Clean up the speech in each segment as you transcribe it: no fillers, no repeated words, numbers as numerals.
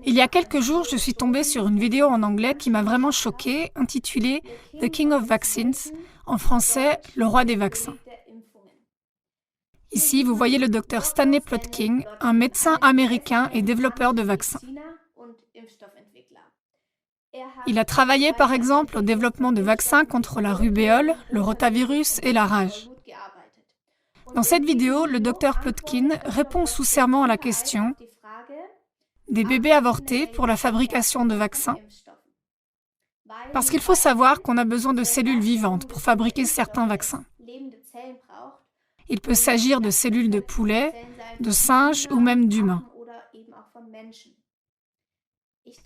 Il y a quelques jours, je suis tombée sur une vidéo en anglais qui m'a vraiment choquée, intitulée The King of Vaccines, en français, le roi des vaccins. Ici, vous voyez le docteur Stanley Plotkin, un médecin américain et développeur de vaccins. Il a travaillé par exemple au développement de vaccins contre la rubéole, le rotavirus et la rage. Dans cette vidéo, le docteur Plotkin répond sous serment à la question des bébés avortés pour la fabrication de vaccins. Parce qu'il faut savoir qu'on a besoin de cellules vivantes pour fabriquer certains vaccins. Il peut s'agir de cellules de poulet, de singes ou même d'humains.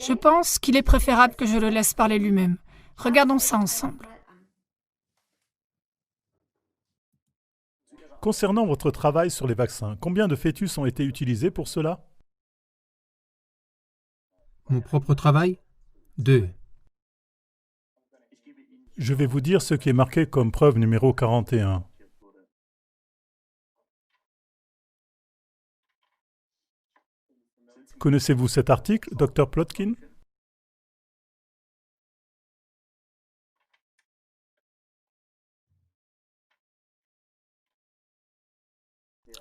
Je pense qu'il est préférable que je le laisse parler lui-même. Regardons ça ensemble. Concernant votre travail sur les vaccins, combien de fœtus ont été utilisés pour cela? Mon propre travail? 2. Je vais vous dire ce qui est marqué comme preuve numéro 41. Connaissez-vous cet article, Dr. Plotkin?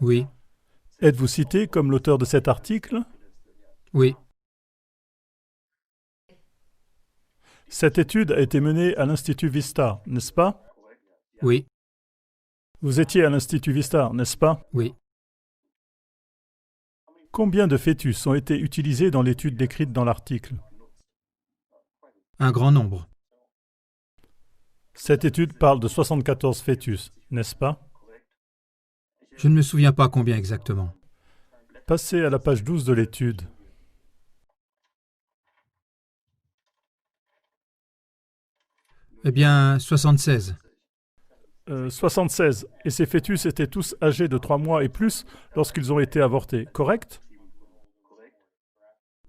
Oui. Êtes-vous cité comme l'auteur de cet article? Oui. Cette étude a été menée à l'Institut Vista, n'est-ce pas? Oui. Vous étiez à l'Institut Vista, n'est-ce pas? Oui. Combien de fœtus ont été utilisés dans l'étude décrite dans l'article? Un grand nombre. Cette étude parle de 74 fœtus, n'est-ce pas? Je ne me souviens pas combien exactement. Passez à la page 12 de l'étude. Eh bien, 76. 76. Et ces fœtus étaient tous âgés de 3 mois et plus lorsqu'ils ont été avortés, correct?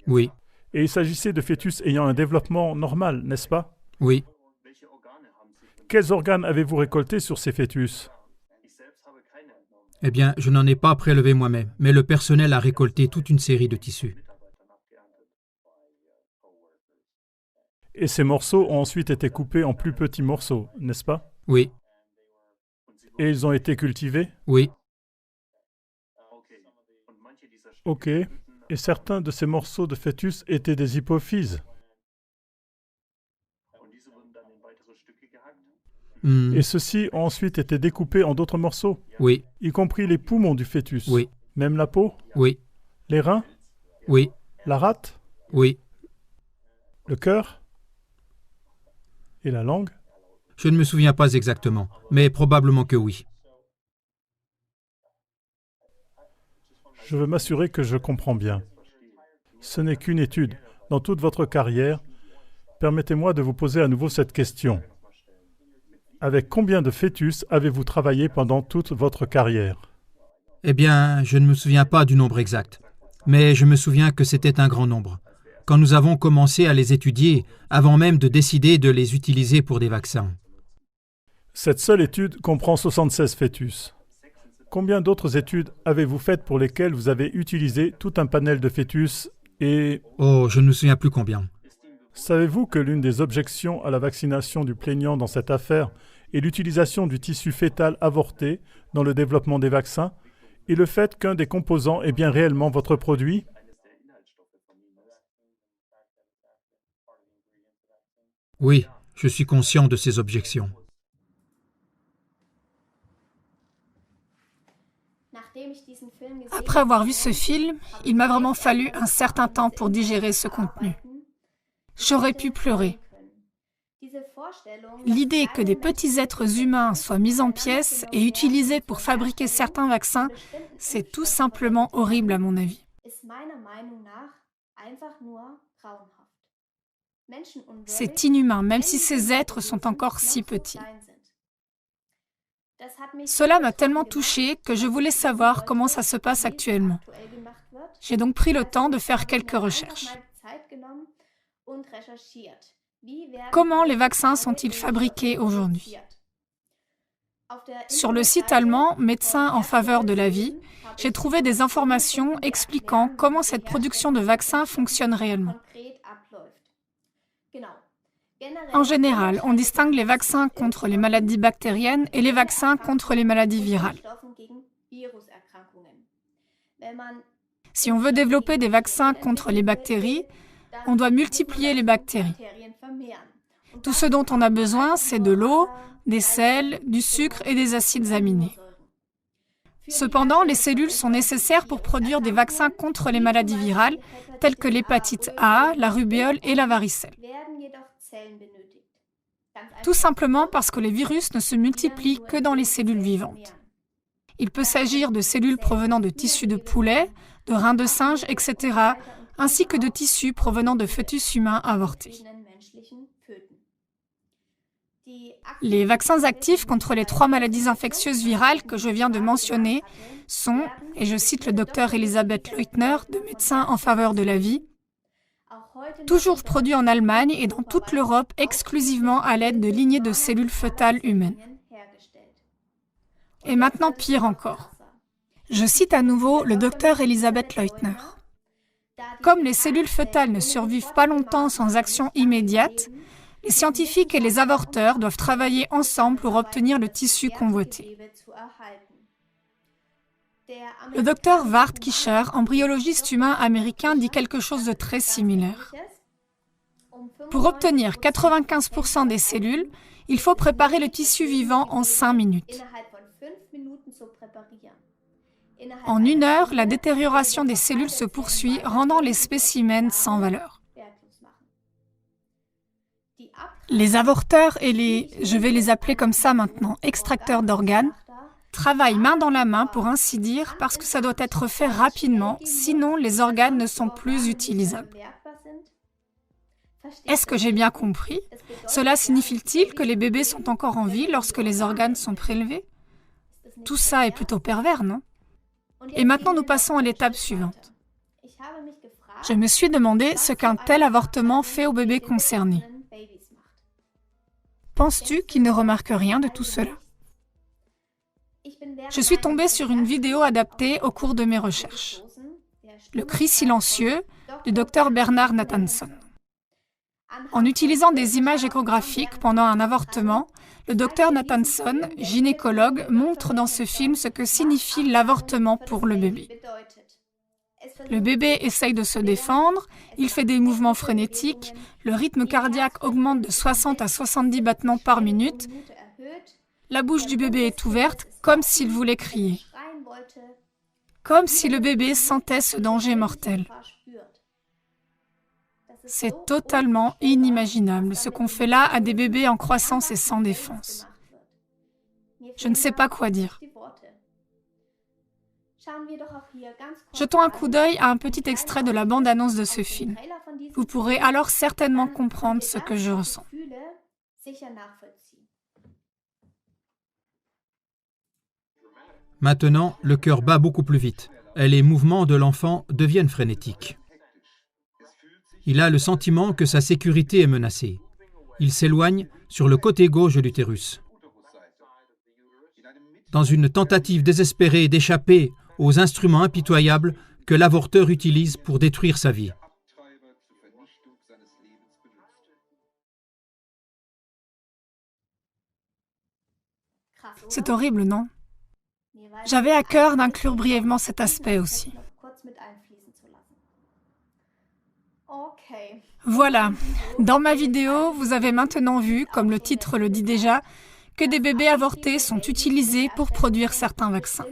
Oui. Et il s'agissait de fœtus ayant un développement normal, n'est-ce pas? Oui. Quels organes avez-vous récoltés sur ces fœtus? Eh bien, je n'en ai pas prélevé moi-même, mais le personnel a récolté toute une série de tissus. Et ces morceaux ont ensuite été coupés en plus petits morceaux, n'est-ce pas? Oui. Et ils ont été cultivés? Oui. Ok. Et certains de ces morceaux de fœtus étaient des hypophyses. Et ceux-ci ont ensuite été découpés en d'autres morceaux? Oui. Y compris les poumons du fœtus? Oui. Même la peau? Oui. Les reins? Oui. La rate? Oui. Le cœur? Et la langue? Je ne me souviens pas exactement, mais probablement que oui. Je veux m'assurer que je comprends bien. Ce n'est qu'une étude. Dans toute votre carrière, permettez-moi de vous poser à nouveau cette question. Avec combien de fœtus avez-vous travaillé pendant toute votre carrière? Eh bien, je ne me souviens pas du nombre exact, mais je me souviens que c'était un grand nombre. Quand nous avons commencé à les étudier, avant même de décider de les utiliser pour des vaccins. Cette seule étude comprend 76 fœtus. Combien d'autres études avez-vous faites pour lesquelles vous avez utilisé tout un panel de fœtus et... Oh, je ne me souviens plus combien. Savez-vous que l'une des objections à la vaccination du plaignant dans cette affaire est l'utilisation du tissu fœtal avorté dans le développement des vaccins et le fait qu'un des composants est bien réellement votre produit? Oui, je suis conscient de ces objections. Après avoir vu ce film, il m'a vraiment fallu un certain temps pour digérer ce contenu. J'aurais pu pleurer. L'idée que des petits êtres humains soient mis en pièces et utilisés pour fabriquer certains vaccins, c'est tout simplement horrible à mon avis. C'est inhumain, même si ces êtres sont encore si petits. Cela m'a tellement touchée que je voulais savoir comment ça se passe actuellement. J'ai donc pris le temps de faire quelques recherches. Comment les vaccins sont-ils fabriqués aujourd'hui? Sur le site allemand Médecins en faveur de la vie, j'ai trouvé des informations expliquant comment cette production de vaccins fonctionne réellement. En général, on distingue les vaccins contre les maladies bactériennes et les vaccins contre les maladies virales. Si on veut développer des vaccins contre les bactéries, on doit multiplier les bactéries. Tout ce dont on a besoin, c'est de l'eau, des sels, du sucre et des acides aminés. Cependant, les cellules sont nécessaires pour produire des vaccins contre les maladies virales, telles que l'hépatite A, la rubéole et la varicelle. Tout simplement parce que les virus ne se multiplient que dans les cellules vivantes. Il peut s'agir de cellules provenant de tissus de poulet, de reins de singe, etc., ainsi que de tissus provenant de fœtus humains avortés. Les vaccins actifs contre les 3 maladies infectieuses virales que je viens de mentionner sont, et je cite le docteur Elisabeth Leutner de Médecins en faveur de la vie, toujours produits en Allemagne et dans toute l'Europe exclusivement à l'aide de lignées de cellules fœtales humaines. Et maintenant pire encore. Je cite à nouveau le docteur Elisabeth Leutner. Comme les cellules fœtales ne survivent pas longtemps sans action immédiate, les scientifiques et les avorteurs doivent travailler ensemble pour obtenir le tissu convoité. Le docteur Ward Kischer, embryologiste humain américain, dit quelque chose de très similaire. Pour obtenir 95% des cellules, il faut préparer le tissu vivant en 5 minutes. En 1 heure, la détérioration des cellules se poursuit, rendant les spécimens sans valeur. Les avorteurs et les, je vais les appeler comme ça maintenant, extracteurs d'organes, travaillent main dans la main, pour ainsi dire, parce que ça doit être fait rapidement, sinon les organes ne sont plus utilisables. Est-ce que j'ai bien compris? Cela signifie-t-il que les bébés sont encore en vie lorsque les organes sont prélevés? Tout ça est plutôt pervers, non? Et maintenant, nous passons à l'étape suivante. Je me suis demandé ce qu'un tel avortement fait au bébé concerné. Penses-tu qu'il ne remarque rien de tout cela? Je suis tombée sur une vidéo adaptée au cours de mes recherches. Le cri silencieux du docteur Bernard Nathanson. En utilisant des images échographiques pendant un avortement, le docteur Nathanson, gynécologue, montre dans ce film ce que signifie l'avortement pour le bébé. Le bébé essaye de se défendre, il fait des mouvements frénétiques, le rythme cardiaque augmente de 60 à 70 battements par minute, la bouche du bébé est ouverte comme s'il voulait crier, comme si le bébé sentait ce danger mortel. C'est totalement inimaginable ce qu'on fait là à des bébés en croissance et sans défense. Je ne sais pas quoi dire. Jetons un coup d'œil à un petit extrait de la bande-annonce de ce film. Vous pourrez alors certainement comprendre ce que je ressens. Maintenant, le cœur bat beaucoup plus vite et les mouvements de l'enfant deviennent frénétiques. Il a le sentiment que sa sécurité est menacée. Il s'éloigne sur le côté gauche de l'utérus. Dans une tentative désespérée d'échapper aux instruments impitoyables que l'avorteur utilise pour détruire sa vie. C'est horrible, non? J'avais à cœur d'inclure brièvement cet aspect aussi. Voilà, dans ma vidéo, vous avez maintenant vu, comme le titre le dit déjà, que des bébés avortés sont utilisés pour produire certains vaccins.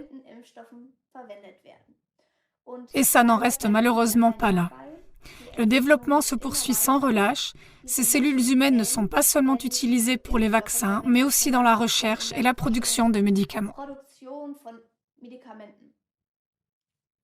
Et ça n'en reste malheureusement pas là. Le développement se poursuit sans relâche. Ces cellules humaines ne sont pas seulement utilisées pour les vaccins, mais aussi dans la recherche et la production de médicaments.